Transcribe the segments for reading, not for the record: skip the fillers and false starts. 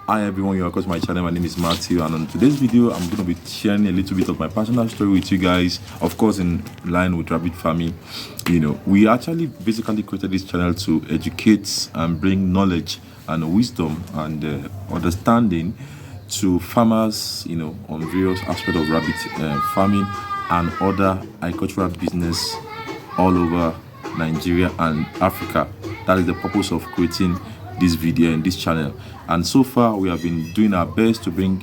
Hi everyone, you're welcome to my channel. My name is Matthew, and on today's video I'm going to be sharing a little bit of my personal story with you guys, of course in line with Rabbit Farming. We actually basically created this channel to educate and bring knowledge and wisdom and understanding to farmers, on various aspects of rabbit farming and other agricultural business all over Nigeria and Africa. That is the purpose of creating this video and this channel. And so far we have been doing our best to bring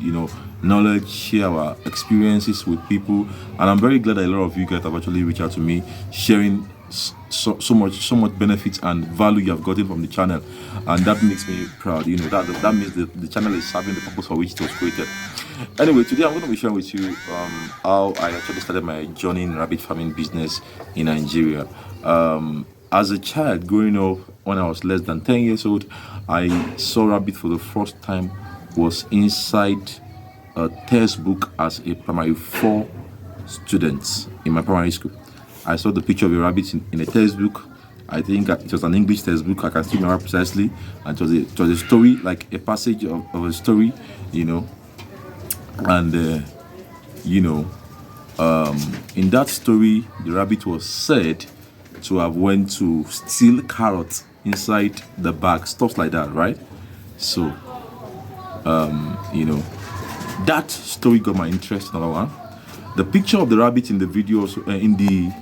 knowledge, share our experiences with people, and I'm very glad that a lot of you guys have actually reached out to me, sharing so much benefits and value you have gotten from the channel, and that makes me proud. That means the channel is serving the purpose for which it was created. Anyway, today I'm going to be sharing with you how I actually started my journey in rabbit farming business in Nigeria. As a child growing up, when I was less than 10 years old, I saw rabbit for the first time was inside a textbook as a primary 4 student in my primary school. I saw the picture of a rabbit in a textbook. I think it was an English textbook. I can still remember precisely. And it was a story, like a passage of a story, and in that story, the rabbit was said to have went to steal carrots inside the bag, stuff like that, right? So that story got my interest, number one. The picture of the rabbit in the video also, in the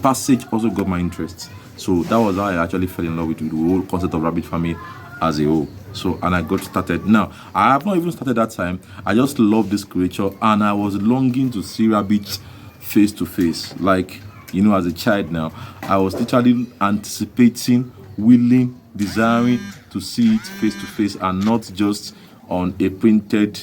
passage, also got my interest. So that was how I actually fell in love with the whole concept of rabbit farming as a whole. So, and I got started. Now, I have not even started that time. I just love this creature, and I was longing to see rabbits face to face. Like, as a child now, I was literally anticipating, willing, desiring to see it face to face, and not just on a printed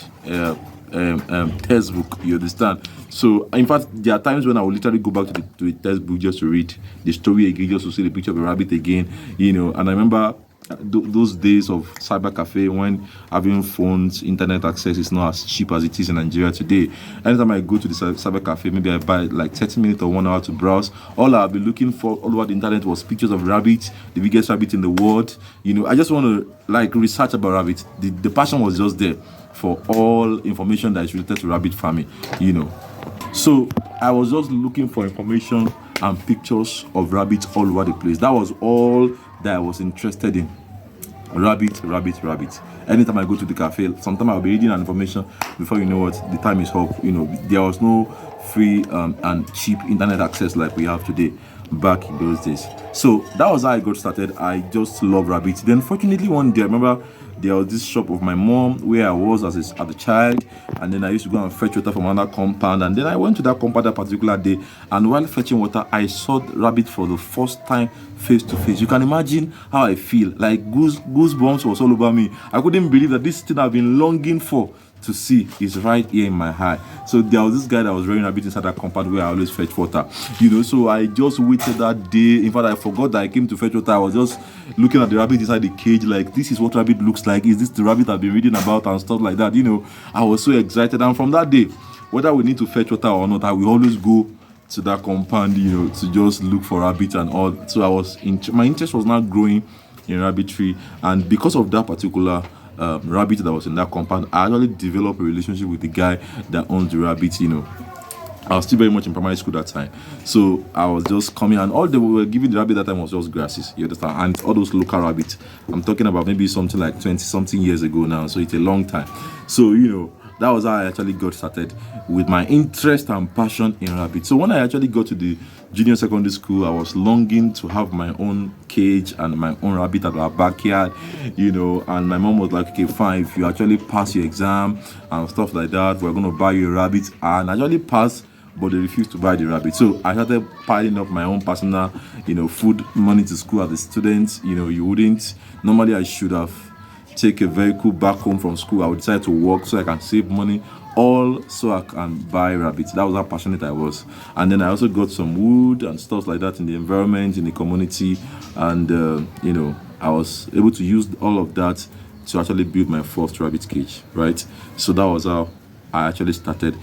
textbook. You understand? So, in fact, there are times when I will literally go back to the textbook just to read the story again, just to see the picture of a rabbit again. And I remember those days of cyber cafe when having phones, internet access is not as cheap as it is in Nigeria today. Anytime I go to the cyber cafe, maybe I buy like 30 minutes or 1 hour to browse. All I'll be looking for all over the internet was pictures of rabbits, the biggest rabbit in the world. I just want to research about rabbits. The passion was just there for all information that is related to rabbit farming. So I was just looking for information and pictures of rabbits all over the place. That was all that I was interested in. Rabbit. Anytime I go to the cafe, sometimes I'll be reading an information. Before you know what, the time is up. There was no free and cheap internet access like we have today back in those days. So that was how I got started. I just love rabbits. Then fortunately one day, I remember there was this shop of my mom where I was as a child, and then I used to go and fetch water from another compound, and then I went to that compound that particular day, and while fetching water I saw the rabbit for the first time face to face. You can imagine how I feel. Like goosebumps was all over me. I couldn't believe that this thing I've been longing for to see is right here in my eye. So there was this guy that was wearing a bit inside that compound where I always fetch water. So I just waited that day. In fact, I forgot that I came to fetch water. I was just looking at the rabbit inside the cage, like, this is what rabbit looks like. Is this the rabbit I've been reading about and stuff like that? I was so excited. And from that day, whether we need to fetch water or not, I will always go to that compound, to just look for rabbits and all. So my interest was now growing in rabbitry, and because of that particular rabbit that was in that compound, I actually developed a relationship with the guy that owns the rabbit. I was still very much in primary school that time, so I was just coming, and all they were giving the rabbit that time was just grasses, you understand, and all those local rabbits. I'm talking about maybe something like 20 something years ago now, so it's a long time. So that was how I actually got started with my interest and passion in rabbits. So when I actually got to the junior secondary school, I was longing to have my own cage and my own rabbit at our backyard, and my mom was like, okay, fine, if you actually pass your exam and stuff like that, we're going to buy you a rabbit. And I actually passed, but they refused to buy the rabbit. So I started piling up my own personal, food money to school as a student. You wouldn't. Normally I should have take a vehicle back home from school. I would decide to work so I can save money, all so I can buy rabbits. That was how passionate I was. And then I also got some wood and stuff like that in the environment, in the community, and I was able to use all of that to actually build my first rabbit cage, right? So that was how I actually started.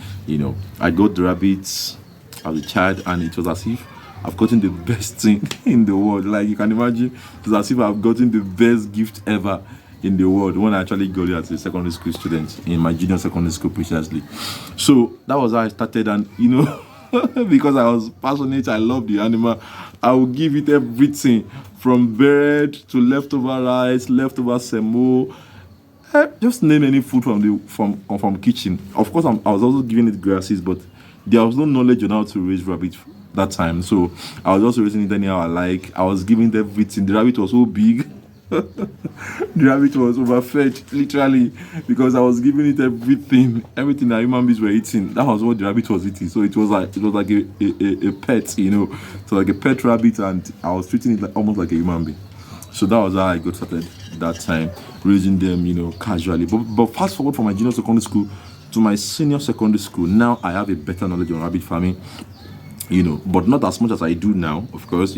I got the rabbits as a child, and it was as if I've gotten the best thing in the world. Like, you can imagine, it's as if I've gotten the best gift ever in the world when I actually got it as a secondary school student in my junior secondary school precisely. So that was how I started, and because I was passionate, I loved the animal. I would give it everything from bread to leftover rice, leftover semo. Just name any food from kitchen. Of course, I was also giving it grasses, but there was no knowledge on how to raise rabbit that time. So I was also raising it anyhow I like. I was giving it everything. The rabbit was so big. The rabbit was overfed, literally, because I was giving it everything that human beings were eating. That was what the rabbit was eating. So it was like a pet, so like a pet rabbit, and I was treating it like almost like a human being. So that was how I got started that time, raising them, casually. But fast forward from my junior secondary school to my senior secondary school, now I have a better knowledge on rabbit farming. But not as much as I do now, of course,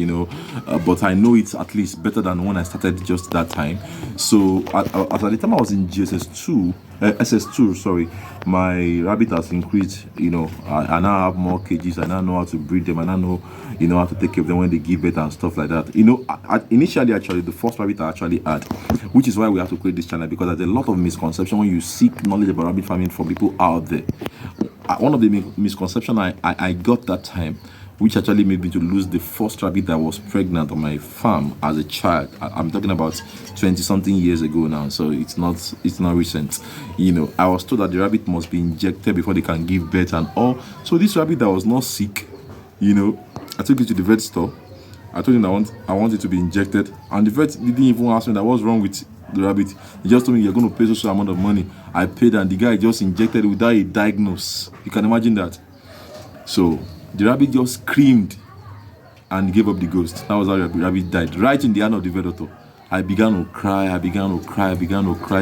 but I know it's at least better than when I started just that time. So at the time I was in SS2, sorry, my rabbit has increased. I now have more cages. I now know how to breed them. I now know, how to take care of them when they give birth and stuff like that. Initially, actually, the first rabbit I actually had, which is why we have to create this channel, because there's a lot of misconception when you seek knowledge about rabbit farming from people out there. One of the misconceptions I got that time, which actually made me to lose the first rabbit that was pregnant on my farm as a child. I'm talking about 20-something years ago now, so it's not recent. I was told that the rabbit must be injected before they can give birth and all. So this rabbit that was not sick, I took it to the vet store. I told him I want it to be injected, and the vet didn't even ask me that what's wrong with the rabbit. He just told me you're going to pay such amount of money. I paid, and the guy just injected it without a diagnosis. You can imagine that. So the rabbit just screamed and gave up the ghost. That was how the rabbit died, right in the hand of the vet doctor. I began to cry.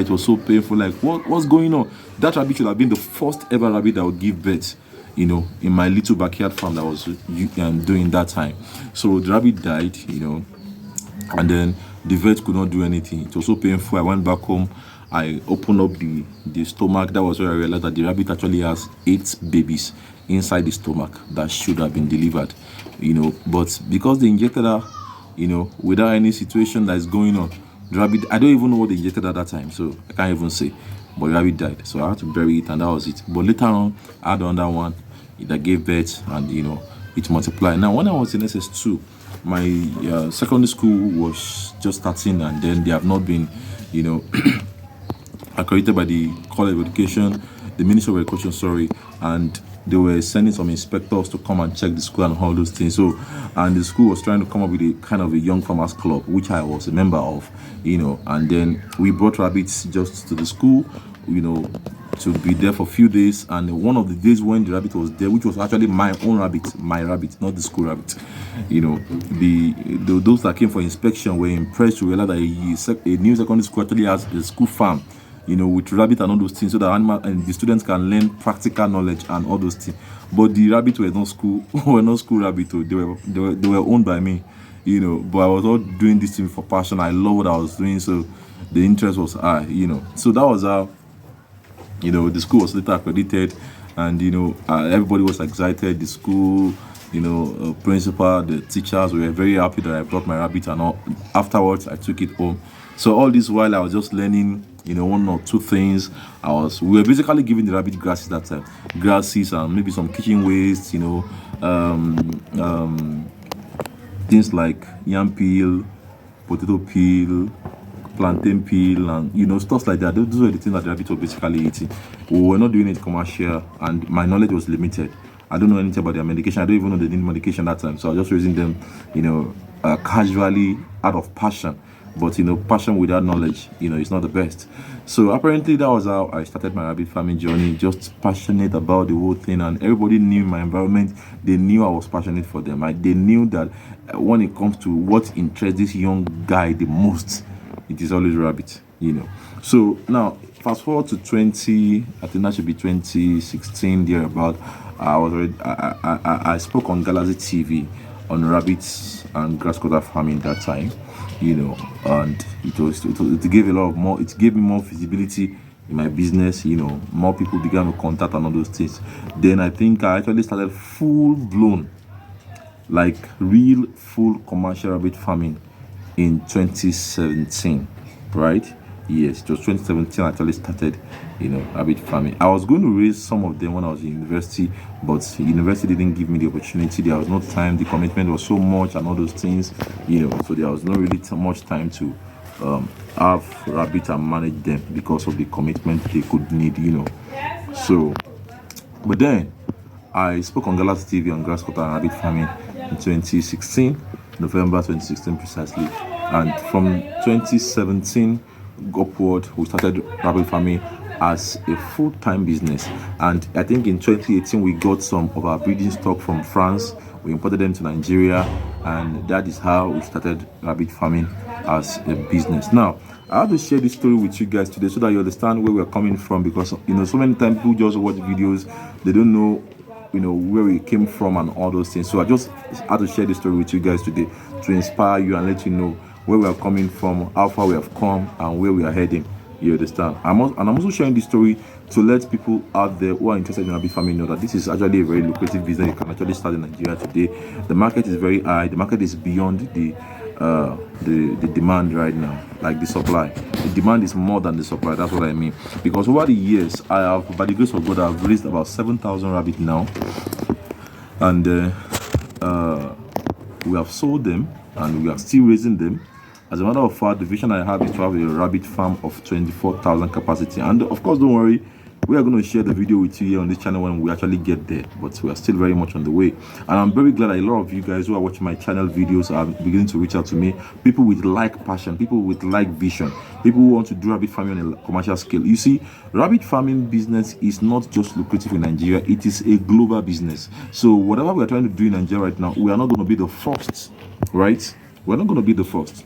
It was so painful. Like, what's going on? That rabbit should have been the first ever rabbit that would give birth, in my little backyard farm that I was doing that time. So the rabbit died, and then the vet could not do anything. It was so painful. I went back home. I opened up the stomach. That was where I realized that the rabbit actually has 8 babies inside the stomach that should have been delivered, But because they injected her, without any situation that is going on, the rabbit, I don't even know what they injected at that time, so I can't even say. But the rabbit died, so I had to bury it, and that was it. But later on, I had another one that gave birth, and it multiplied. Now, when I was in SS2, my secondary school was just starting, and then they have not been, accredited by the College of Education, the Ministry of Education, sorry, and they were sending some inspectors to come and check the school and all those things. So, and the school was trying to come up with a kind of a young farmers club, which I was a member of, and then we brought rabbits just to the school, to be there for a few days. And one of the days when the rabbit was there, which was actually my own rabbit, not the school rabbit, those that came for inspection were impressed to realize that a new secondary school actually has a school farm, with rabbit and all those things, so that animal and the students can learn practical knowledge and all those things. But the rabbit were not school rabbit. They were owned by me, But I was all doing this thing for passion. I love what I was doing, so the interest was high, So that was how, the school was later accredited, and everybody was excited. The school, principal, the teachers were very happy that I brought my rabbit, and all. Afterwards, I took it home. So all this while I was just learning, one or two things. We were basically giving the rabbit grasses that time, grasses and maybe some kitchen waste, things like yam peel, potato peel, plantain peel, and stuff like that. Those were the things that the rabbit were basically eating. We were not doing it commercial, and my knowledge was limited. I don't know anything about their medication. I don't even know they need medication that time. So I was just raising them, casually out of passion. But passion without knowledge, it's not the best. So apparently that was how I started my rabbit farming journey. Just passionate about the whole thing, and everybody knew my environment. They knew I was passionate for them. They knew that when it comes to what interests this young guy the most, it is always rabbit. So now fast forward to I think that should be 2016 thereabout. I spoke on Galaxy TV on rabbits and grass cutter farming that time, and it gave me more visibility in my business. More people began to contact and all those things. Then I think I actually started full blown, like real full commercial rabbit farming in 2017, right? Yes, it was 2017 I actually started, rabbit farming. I was going to raise some of them when I was in university, but university didn't give me the opportunity. There was no time. The commitment was so much and all those things, so there was not really much time to have rabbit and manage them because of the commitment they could need. So, but then I spoke on Galas TV on grass cutter and rabbit farming in 2016, November 2016 precisely. And from 2017 upward, we started rabbit farming as a full-time business. And I think in 2018, we got some of our breeding stock from France. We imported them to Nigeria, and that is how we started rabbit farming as a business. Now, I have to share this story with you guys today so that you understand where we're coming from, because so many times people just watch videos, they don't know where we came from and all those things. So I just had to share this story with you guys today to inspire you and let you know where we are coming from, how far we have come, and where we are heading. You understand? I'm also sharing this story to let people out there who are interested in rabbit farming know that this is actually a very lucrative business. You can actually start in Nigeria today. The market is very high. The market is beyond the demand right now, like the supply. The demand is more than the supply. That's what I mean. Because over the years, I have, by the grace of God, I've raised about 7,000 rabbits now, and we have sold them, and we are still raising them. As a matter of fact, the vision I have is to have a rabbit farm of 24,000 capacity. And of course, don't worry, we are going to share the video with you here on this channel when we actually get there. But we are still very much on the way. And I'm very glad that a lot of you guys who are watching my channel videos are beginning to reach out to me. People with passion, people with vision, people who want to do rabbit farming on a commercial scale. You see, rabbit farming business is not just lucrative in Nigeria, it is a global business. So whatever we are trying to do in Nigeria right now, we are not going to be the first, right? We're not going to be the first.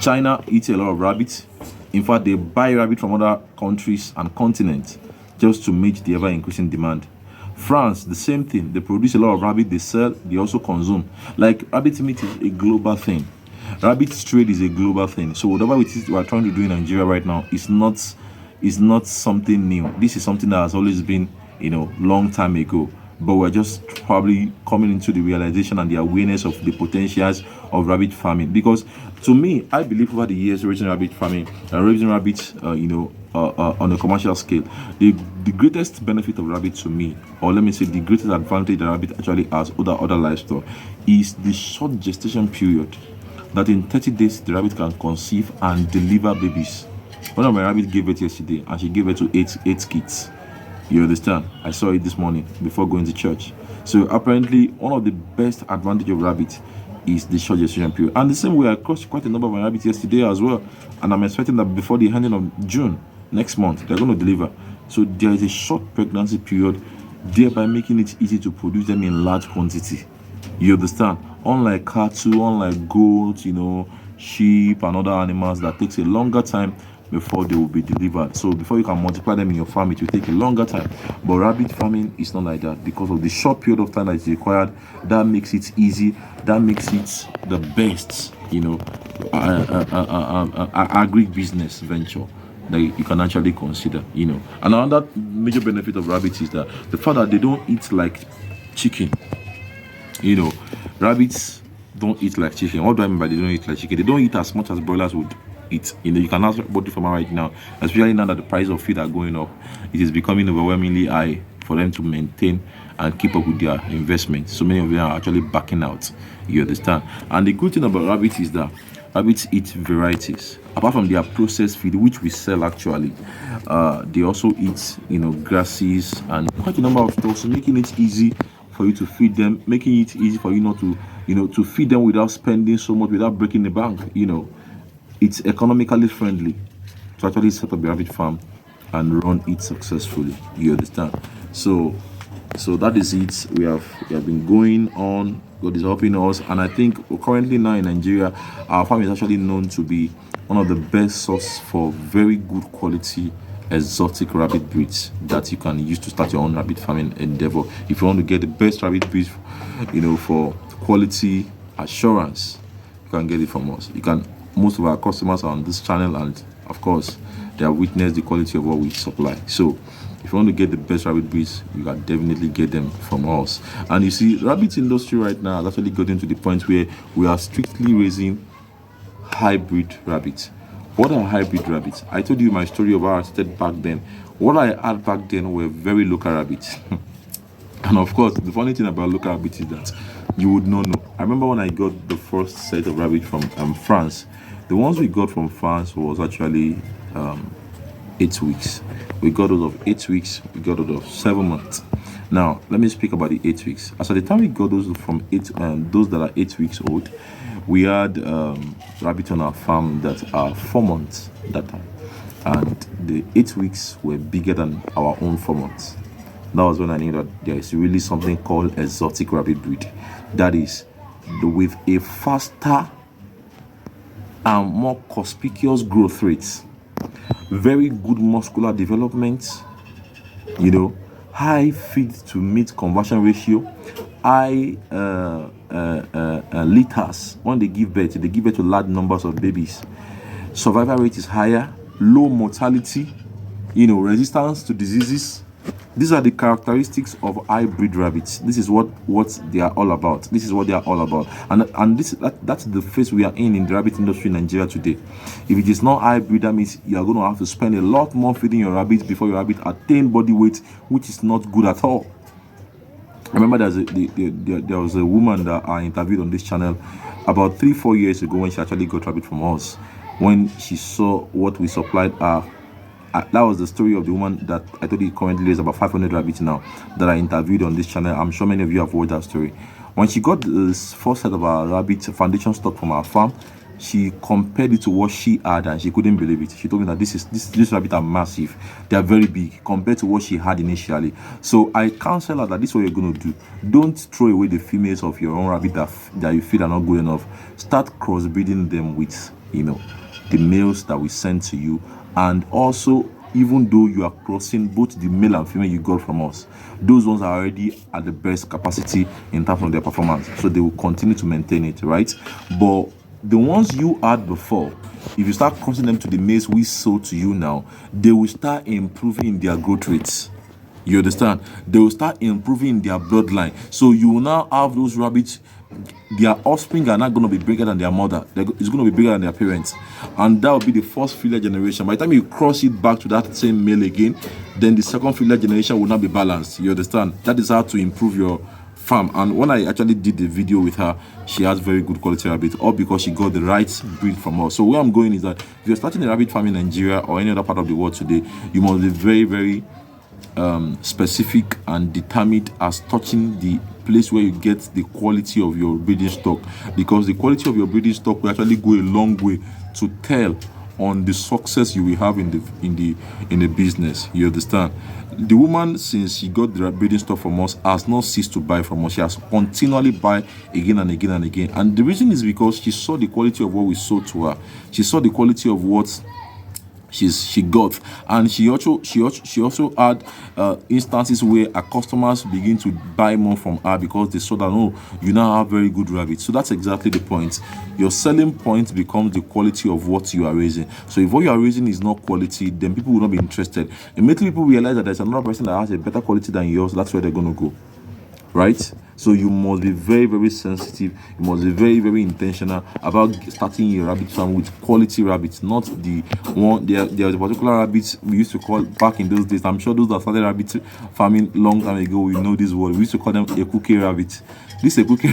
China eats a lot of rabbits. In fact, they buy rabbit from other countries and continents just to meet the ever-increasing demand. France, the same thing. They produce a lot of rabbit, they sell, they also consume. Like, rabbit meat is a global thing. Rabbit trade is a global thing. So whatever it is we are trying to do in Nigeria right now is not something new. This is something that has always been, long time ago. But we're just probably coming into the realization and the awareness of the potentials of rabbit farming. Because to me, I believe over the years raising rabbit farming and raising rabbits, on a commercial scale, the greatest benefit of rabbit to me, or let me say the greatest advantage that rabbit actually has over other livestock, is the short gestation period. That in 30 days the rabbit can conceive and deliver babies. One of my rabbits gave birth yesterday, and she gave birth to eight kids. You understand? I saw it this morning before going to church. So apparently, one of the best advantage of rabbit is the short gestation period. And the same way, I crossed quite a number of my rabbits yesterday as well. And I'm expecting that before the ending of June, next month, they're going to deliver. So there is a short pregnancy period, thereby making it easy to produce them in large quantity. You understand? Unlike cattle, unlike goats, sheep and other animals that takes a longer time before they will be delivered. So before you can multiply them in your farm, it will take a longer time. But rabbit farming is not like that, because of the short period of time that is required. That makes it easy. That makes it the best, agri business venture that you can actually consider. And another major benefit of rabbits is that the fact that they don't eat like chicken. Rabbits don't eat like chicken. What do I mean by they don't eat like chicken? They don't eat as much as broilers would eat. You can ask body farmer right now, especially now that the price of feed are going up. It is becoming overwhelmingly high for them to maintain and keep up with their investment. So many of them are actually backing out. You understand? And the good thing about rabbits is that rabbits eat varieties. Apart from their processed feed, which we sell actually, they also eat grasses and quite a number of stuff, so making it easy for you to feed them, making it easy for you not to to feed them without spending so much, without breaking the bank. It's economically friendly to actually set up a rabbit farm and run it successfully. You understand? So that is it. We have been going on. God is helping us, and I think currently now in Nigeria, our farm is actually known to be one of the best source for very good quality exotic rabbit breeds that you can use to start your own rabbit farming endeavor. If you want to get the best rabbit breeds, for quality assurance, you can get it from us. Most of our customers are on this channel, and of course they have witnessed the quality of what we supply. So if you want to get the best rabbit breeds, you can definitely get them from us. And you see, rabbit industry right now has actually gotten to the point where we are strictly raising hybrid rabbits. What are hybrid rabbits? I told you my story of how I started back then. What I had back then were very local rabbits. And of course, the funny thing about local rabbits is that you would not know. I remember when I got the first set of rabbits from France. The ones we got from France was actually 8 weeks. We got those of 8 weeks. We got those of 7 months. Now, let me speak about the 8 weeks. As at the time we got those from those that are 8 weeks old, we had rabbits on our farm that are 4 months that time, and the 8 weeks were bigger than our own 4 months. That was when I knew that there is really something called exotic rabbit breed. That is, with a faster and more conspicuous growth rates, very good muscular development, high feed to meat conversion ratio, high litters. When they give birth to large numbers of babies. Survival rate is higher, low mortality, resistance to diseases. These are the characteristics of hybrid rabbits. This is what they are all about. This is what they are all about. And that's the phase we are in the rabbit industry in Nigeria today. If it is not hybrid, that means you are going to have to spend a lot more feeding your rabbits before your rabbit attain body weight, which is not good at all. I remember there was a woman that I interviewed on this channel about 3-4 years ago when she actually got rabbit from us. When she saw what we supplied her, that was the story of the woman that I told you currently is about 500 rabbits now that I interviewed on this channel. I'm sure many of you have watched that story. When she got this first set of our rabbit foundation stock from our farm, she compared it to what she had and she couldn't believe it. She told me that this rabbit are massive. They are very big compared to what she had initially. So I counsel her that this is what you're going to do. Don't throw away the females of your own rabbit that you feel are not good enough. Start crossbreeding them with, the males that we send to you. And also, even though you are crossing both the male and female you got from us, those ones are already at the best capacity in terms of their performance. So they will continue to maintain it, right? But the ones you had before, if you start crossing them to the males we sold to you now, they will start improving their growth rates. You understand? They will start improving their bloodline. So you will now have those rabbits, their offspring are not going to be bigger than their mother. It's going to be bigger than their parents. And that will be the first filial generation. By the time you cross it back to that same male again, then the second filial generation will not be balanced. You understand? That is how to improve your farm. And when I actually did the video with her, she has very good quality rabbit, all because she got the right breed from us. So where I'm going is that if you're starting a rabbit farm in Nigeria or any other part of the world today, you must be very, very specific and determined as touching the place where you get the quality of your breeding stock, because the quality of your breeding stock will actually go a long way to tell on the success you will have in the business. You understand? The woman, since she got the breeding stock from us, has not ceased to buy from us. She has continually buy again and again and again. And the reason is because she saw the quality of what we sold to her. She saw the quality of what she got, and she also had instances where our customers begin to buy more from her because they saw that, oh, you now have very good rabbits. So that's exactly the point. Your selling point becomes the quality of what you are raising. So if what you are raising is not quality, then people will not be interested. Immediately people realize that there's another person that has a better quality than yours. That's where they're going to go, right? So you must be very, very sensitive. You must be very, very intentional about starting a rabbit farm with quality rabbits, not the one. There was a particular rabbit we used to call back in those days. I'm sure those that started rabbit farming long time ago will know this word. We used to call them a cookie rabbit. This a cookie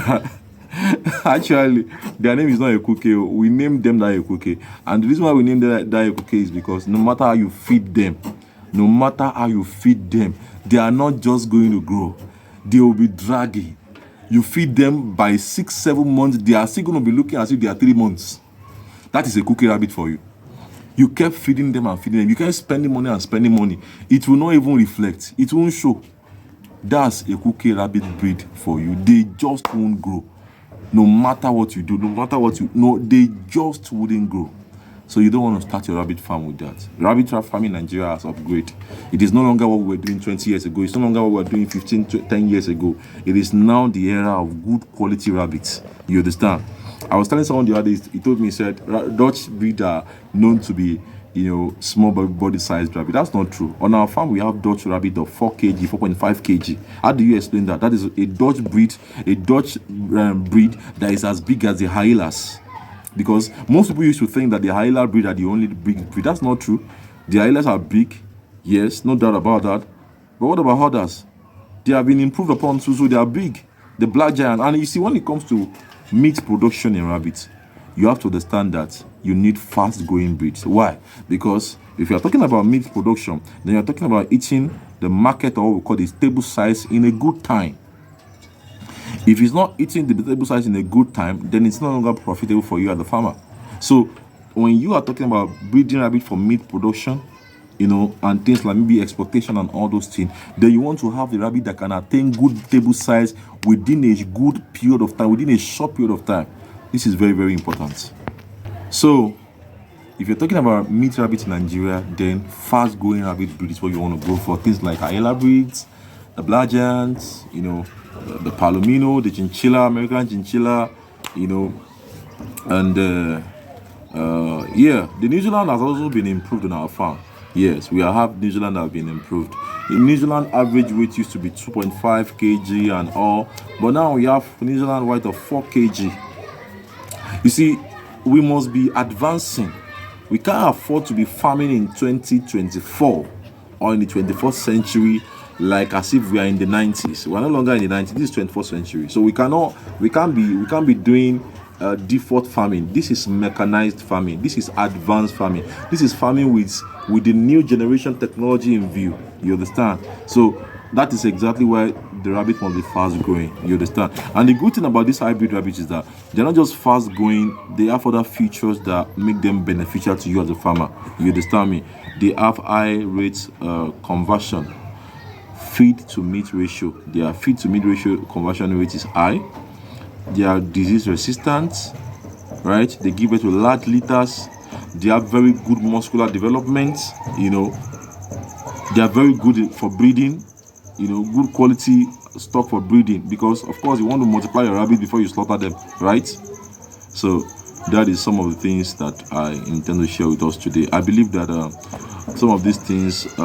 actually, their name is not a cookie. We named them that a cookie. And the reason why we named that a cookie is because no matter how you feed them, they are not just going to grow. They will be dragging. You feed them by 6-7 months, they are still going to be looking as if they are 3 months. That is a cookie rabbit for you. You kept feeding them and feeding them. You kept spending money and spending money. It will not even reflect. It won't show. That's a cookie rabbit breed for you. They just won't grow. No matter what you do, they just wouldn't grow. So you don't want to start your rabbit farm with that. Rabbit farm in Nigeria has upgraded. It is no longer what we were doing 20 years ago. It's no longer what we were doing 10 years ago. It is now the era of good quality rabbits. You understand? I was telling someone the other day, he told me, he said, Dutch breed are known to be, small body sized rabbit. That's not true. On our farm, we have Dutch rabbit of 4 kg, 4.5 kg. How do you explain that? That is a Dutch breed, breed that is as big as the Hylas. Because most people used to think that the Hyla breed are the only big breed. That's not true. The Hylas are big, yes, no doubt about that. But what about others? They have been improved upon too, so they are big. The black giant. And you see, when it comes to meat production in rabbits, you have to understand that you need fast-growing breeds. Why? Because if you are talking about meat production, then you're talking about eating the market, or what we call the stable size, in a good time. If it's not eating the stable size in a good time, then it's no longer profitable for you as a farmer. So when you are talking about breeding rabbit for meat production, and things like maybe exportation and all those things, then you want to have the rabbit that can attain good table size within a good period of time, within a short period of time. This is very, very important. So if you're talking about meat rabbit in Nigeria, then fast-growing rabbit breed is what you want to go for. Things like Hyla breeds, the black giants, the Palomino, the Chinchilla, American Chinchilla, and the New Zealand has also been improved on our farm. Yes, we have New Zealand have been improved. The New Zealand average weight used to be 2.5 kg and all, but now we have New Zealand weight of 4 kg. You see, we must be advancing. We can't afford to be farming in 2024 or in the 21st century like as if we are in the 90s. We are no longer in the 90s. This is 21st century. So we can't be doing default farming. This is mechanized farming. This is advanced farming. This is farming with the new generation technology in view. You understand? So that is exactly why the rabbit must be fast growing. You understand? And the good thing about this hybrid rabbit is that they're not just fast growing, they have other features that make them beneficial to you as a farmer. You understand me? They have high rate conversion, feed to meat ratio. Their feed to meat ratio conversion rate is high. They are disease resistant, right? They give birth to large litters. They have very good muscular development. They are very good for breeding. Good quality stock for breeding, because of course you want to multiply your rabbit before you slaughter them, right? So that is some of the things that I intend to share with us today. I believe that some of these things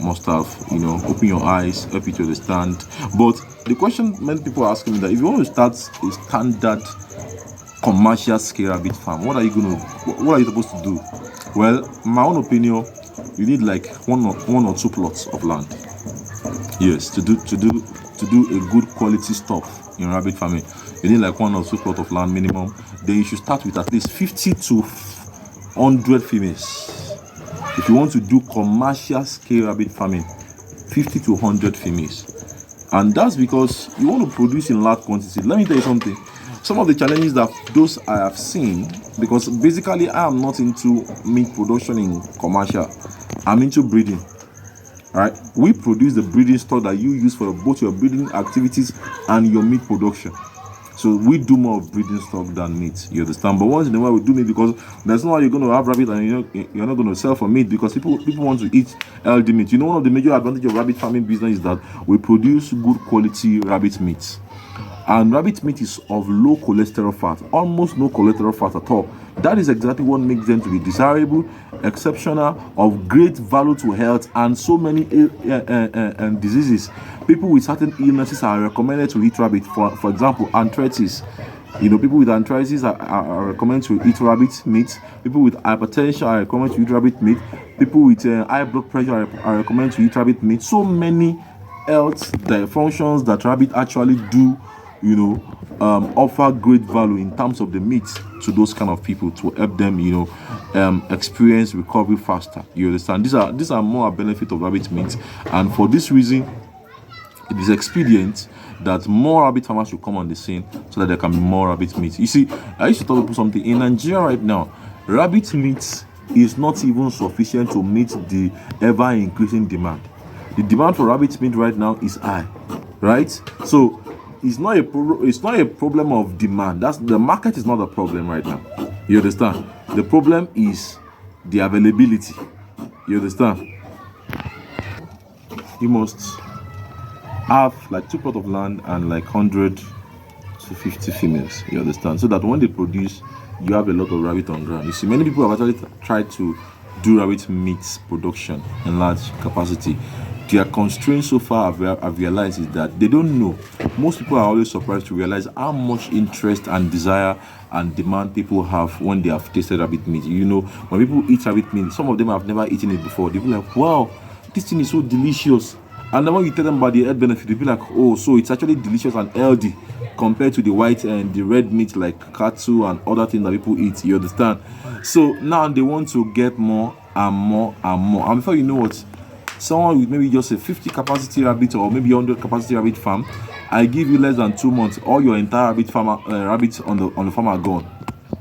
must have open your eyes, help you to understand. But the question many people are asking me that if you want to start a standard commercial scale rabbit farm, what are you supposed to do? Well, my own opinion, you need like one or two plots of land. Yes, to do a good quality stuff in rabbit farming, you need like 1 or 2 plots of land minimum. Then you should start with at least 50 to 100 females. If you want to do commercial scale rabbit farming, 50 to 100 females. And that's because you want to produce in large quantity. Let me tell you something. Some of the challenges that those I have seen, because basically I am not into meat production in commercial, I'm into breeding. Right? We produce the breeding stock that you use for both your breeding activities and your meat production. So we do more of breeding stock than meat. You understand? But once in a while we do meat, because there's no way you're going to have rabbit and you're not going to sell for meat, because people want to eat healthy meat. One of the major advantages of rabbit farming business is that we produce good quality rabbit meat. And rabbit meat is of low cholesterol fat, almost no cholesterol fat at all. That is exactly what makes them to be desirable, exceptional, of great value to health, and so many diseases. People with certain illnesses are recommended to eat rabbit. For example, arthritis. People with arthritis are recommended to eat rabbit meat. People with hypertension are recommended to eat rabbit meat. People with high blood pressure are recommended to eat rabbit meat. So many health functions that rabbit actually do offer great value in terms of the meat to those kind of people, to help them experience recovery faster. You understand? These are more a benefit of rabbit meat, and for this reason it is expedient that more rabbit farmers should come on the scene so that there can be more rabbit meat. You see, I used to tell people something. In Nigeria right now, rabbit meat is not even sufficient to meet the ever increasing demand. The demand for rabbit meat right now is high, right? So it's not a problem of demand. The market is not a problem right now. You understand? The problem is the availability. You understand? You must have like 2 plots of land and like 100 to 50 females. You understand? So that when they produce, you have a lot of rabbit on ground. You see, many people have actually tried to do rabbit meat production in large capacity. their constraints so far I've realized is that they don't know. Most people are always surprised to realize how much interest and desire and demand people have when they have tasted rabbit meat. You know, when people eat rabbit meat, some of them have never eaten it before. They'll be like, wow, this thing is so delicious. And then when you tell them about the health benefit, they'll be like, oh, so it's actually delicious and healthy compared to the white and the red meat like cattle and other things that people eat. You understand? So now they want to get more and more and more. And before you know what, someone with maybe just a 50 capacity rabbit or maybe 100 capacity rabbit farm, I give you less than 2 months, all your entire rabbits on the farm are gone,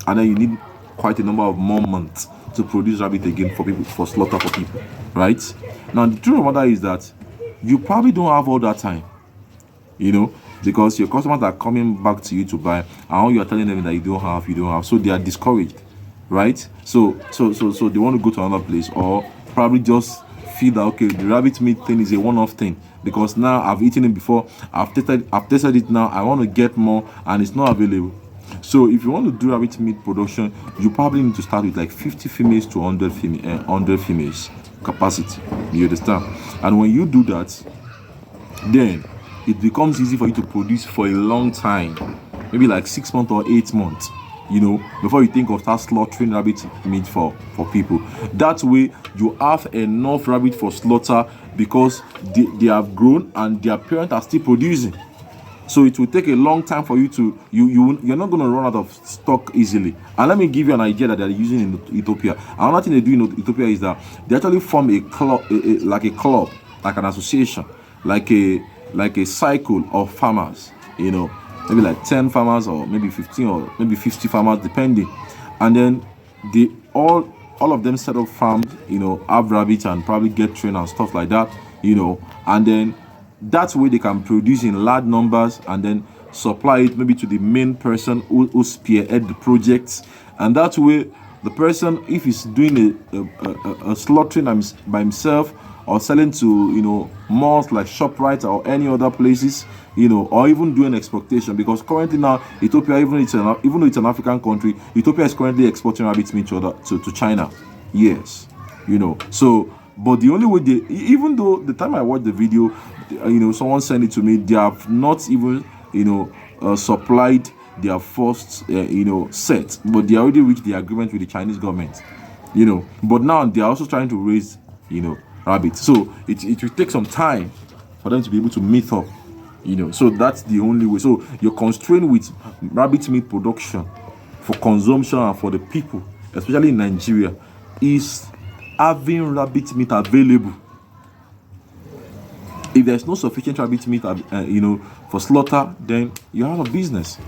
and then you need quite a number of more months to produce rabbit again for people, for slaughter for people, right? Now the truth of the matter is that you probably don't have all that time, you know, because your customers are coming back to you to buy, and all you are telling them that you don't have, so they are discouraged, right? So they want to go to another place, or probably just feel that okay, the rabbit meat thing is a one-off thing, because now I've eaten it before, I've tasted it now, I want to get more and it's not available. So if you want to do rabbit meat production, you probably need to start with like 50 females to 100 females capacity. You understand? And when you do that, then it becomes easy for you to produce for a long time, maybe like 6 months or 8 months, you know, before you think of start slaughtering rabbit meat for people. That way you have enough rabbit for slaughter, because they have grown and their parents are still producing. So it will take a long time for you to you're not going to run out of stock easily. And let me give you an idea that they're using in Ethiopia. Another thing they do in Ethiopia is that they actually form a club, like an association, like a cycle of farmers, you know, maybe like 10 farmers or maybe 15 or maybe 50 farmers depending. And then they all of them set up farms, you know, have rabbits and probably get trained and stuff like that, you know, and then that way they can produce in large numbers and then supply it maybe to the main person who spearhead the projects. And that way the person, if he's doing a slaughtering by himself or selling to, you know, malls like ShopRite or any other places, you know, or even doing exportation, because currently now Ethiopia, even though it's an African country, Ethiopia is currently exporting rabbit meat to China. Yes, you know. So but the only way even though the time I watched the video, you know, someone sent it to me, they have not even, you know, supplied their first you know, set, but they already reached the agreement with the Chinese government, you know. But now they are also trying to raise, you know, rabbits, so it will take some time for them to be able to meet up, you know. So that's the only way. So you're constrained with rabbit meat production for consumption and for the people, especially in Nigeria, is having rabbit meat available. If there's no sufficient rabbit meat, you know, for slaughter, then you have a business.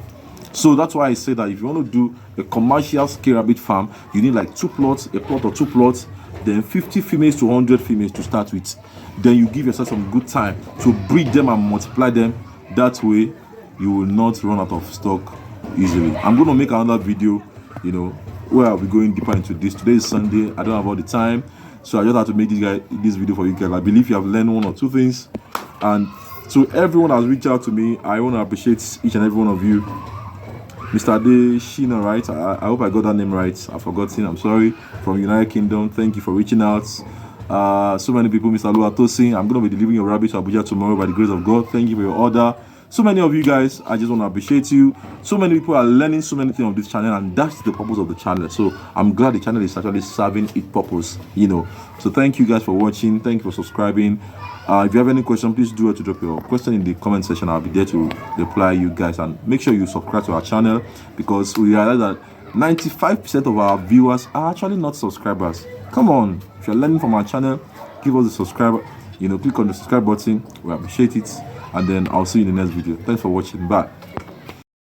So that's why I say that if you want to do a commercial scale rabbit farm, you need like 2 plots, a plot or 2 plots, then 50 females to 100 females to start with. Then you give yourself some good time to breed them and multiply them. That way you will not run out of stock easily. I'm going to make another video, you know, where I'll be going deeper into this. Today is Sunday, I don't have all the time, so I just have to make this video for you guys. I believe you have learned 1 or 2 things, and to everyone that has reached out to me, I want to appreciate each and every one of you. Mr. Adeshina, right? I hope I got that name right. I've forgotten. I'm sorry. From United Kingdom, thank you for reaching out. So many people. Mr. Luatosin, I'm going to be delivering your rabbit to Abuja tomorrow by the grace of God. Thank you for your order. So many of you guys, I just want to appreciate you. So many people are learning so many things on this channel, and that's the purpose of the channel. So I'm glad the channel is actually serving its purpose, you know. So thank you guys for watching. Thank you for subscribing. If you have any question, please do it to drop your question in the comment section. I'll be there to reply you guys, and make sure you subscribe to our channel, because we realize that 95% of our viewers are actually not subscribers. Come on, if you're learning from our channel, give us a subscribe, you know, click on the subscribe button. We appreciate it, and then I'll see you in the next video. Thanks for watching. Bye.